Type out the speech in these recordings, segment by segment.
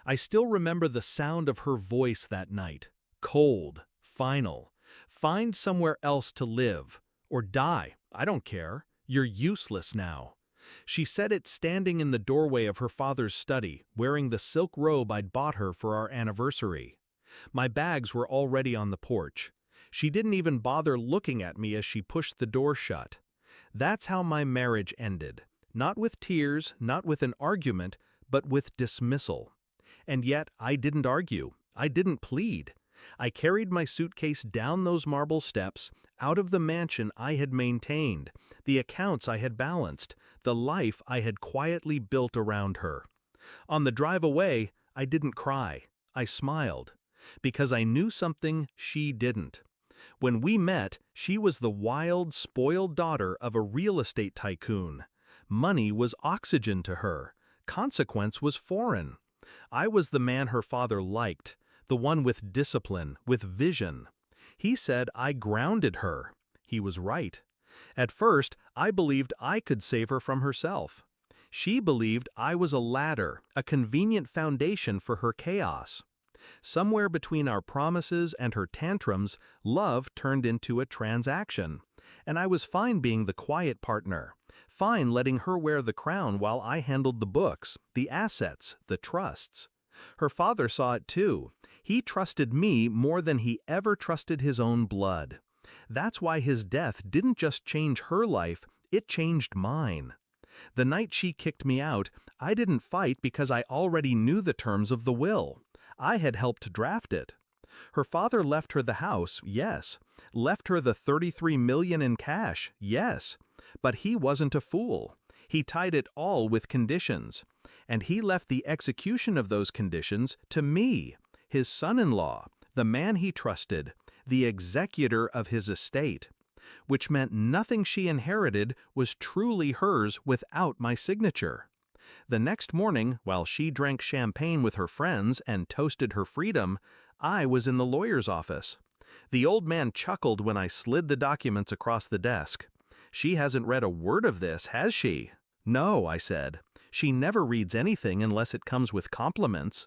I still remember the sound of her voice that night. Cold, final. Find somewhere else to live. Or die, I don't care. You're useless now. She said it standing in the doorway of her father's study, wearing the silk robe I'd bought her for our anniversary. My bags were already on the porch. She didn't even bother looking at me as she pushed the door shut. That's how my marriage ended. Not with tears, not with an argument, but with dismissal. And yet, I didn't argue. I didn't plead. I carried my suitcase down those marble steps, out of the mansion I had maintained, the accounts I had balanced, the life I had quietly built around her. On the drive away, I didn't cry. I smiled. Because I knew something she didn't. When we met, she was the wild, spoiled daughter of a real estate tycoon. Money was oxygen to her. Consequence was foreign. I was the man her father liked, the one with discipline, with vision. He said I grounded her. He was right. At first, I believed I could save her from herself. She believed I was a ladder, a convenient foundation for her chaos. Somewhere between our promises and her tantrums, love turned into a transaction. And I was fine being the quiet partner, fine letting her wear the crown while I handled the books, the assets, the trusts. Her father saw it too. He trusted me more than he ever trusted his own blood. That's why his death didn't just change her life, it changed mine. The night she kicked me out, I didn't fight because I already knew the terms of the will. I had helped draft it. Her father left her the house, yes. Left her the $33 million in cash, yes. But he wasn't a fool. He tied it all with conditions. And he left the execution of those conditions to me, his son-in-law, the man he trusted, the executor of his estate. Which meant nothing she inherited was truly hers without my signature. The next morning, while she drank champagne with her friends and toasted her freedom, I was in the lawyer's office. The old man chuckled when I slid the documents across the desk. "She hasn't read a word of this, has she?" "No," I said. "She never reads anything unless it comes with compliments."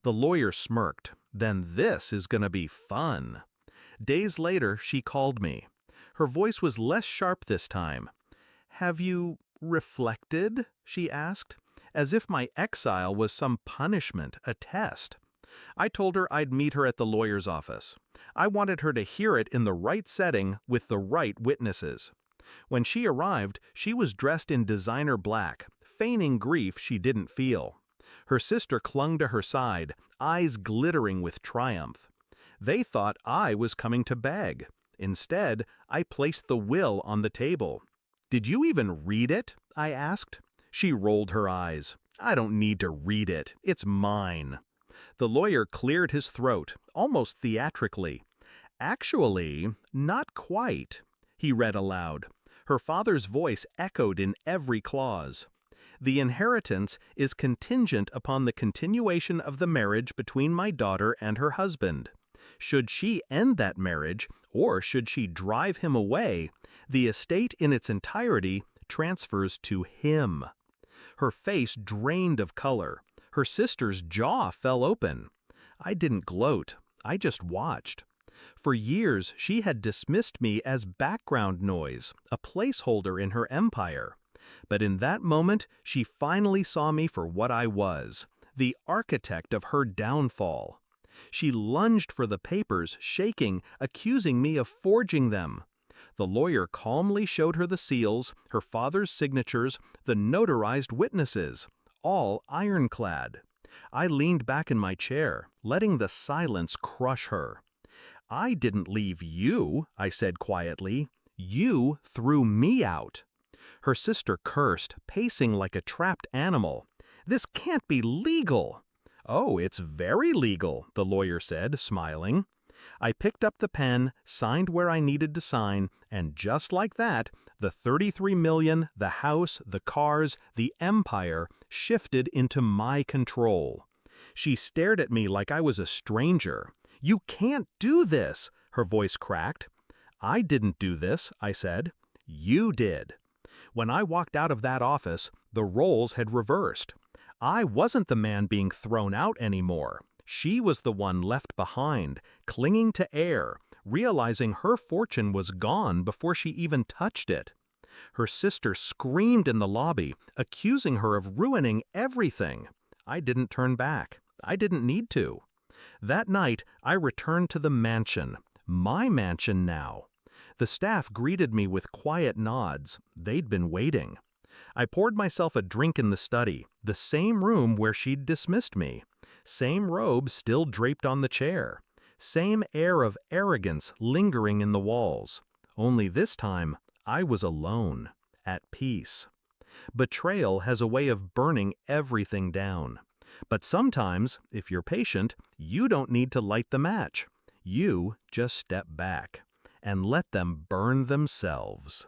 The lawyer smirked. "Then this is gonna be fun." Days later, she called me. Her voice was less sharp this time. "Have you reflected?" she asked, as if my exile was some punishment, a test. I told her I'd meet her at the lawyer's office. I wanted her to hear it in the right setting with the right witnesses. When she arrived, she was dressed in designer black, feigning grief she didn't feel. Her sister clung to her side, eyes glittering with triumph. They thought I was coming to beg. Instead, I placed the will on the table. "Did you even read it?" I asked. She rolled her eyes. "I don't need to read it. It's mine." The lawyer cleared his throat, almost theatrically. "Actually, not quite," he read aloud. Her father's voice echoed in every clause. "The inheritance is contingent upon the continuation of the marriage between my daughter and her husband. Should she end that marriage, or should she drive him away, the estate in its entirety transfers to him." Her face drained of color. Her sister's jaw fell open. I didn't gloat. I just watched. For years, she had dismissed me as background noise, a placeholder in her empire. But in that moment, she finally saw me for what I was, the architect of her downfall. She lunged for the papers, shaking, accusing me of forging them. The lawyer calmly showed her the seals, her father's signatures, the notarized witnesses, all ironclad. I leaned back in my chair, letting the silence crush her. "I didn't leave you," I said quietly. "You threw me out." Her sister cursed, pacing like a trapped animal. "This can't be legal." "Oh, it's very legal," the lawyer said, smiling. I picked up the pen, signed where I needed to sign, and just like that, the $33 million, the house, the cars, the empire shifted into my control. She stared at me like I was a stranger. "You can't do this," her voice cracked. "I didn't do this," I said. "You did." When I walked out of that office, the roles had reversed. I wasn't the man being thrown out anymore. She was the one left behind, clinging to air, realizing her fortune was gone before she even touched it. Her sister screamed in the lobby, accusing her of ruining everything. I didn't turn back. I didn't need to. That night, I returned to the mansion. My mansion now. The staff greeted me with quiet nods. They'd been waiting. I poured myself a drink in the study, the same room where she'd dismissed me. Same robe still draped on the chair. Same air of arrogance lingering in the walls. Only this time, I was alone, at peace. Betrayal has a way of burning everything down. But sometimes, if you're patient, you don't need to light the match. You just step back and let them burn themselves.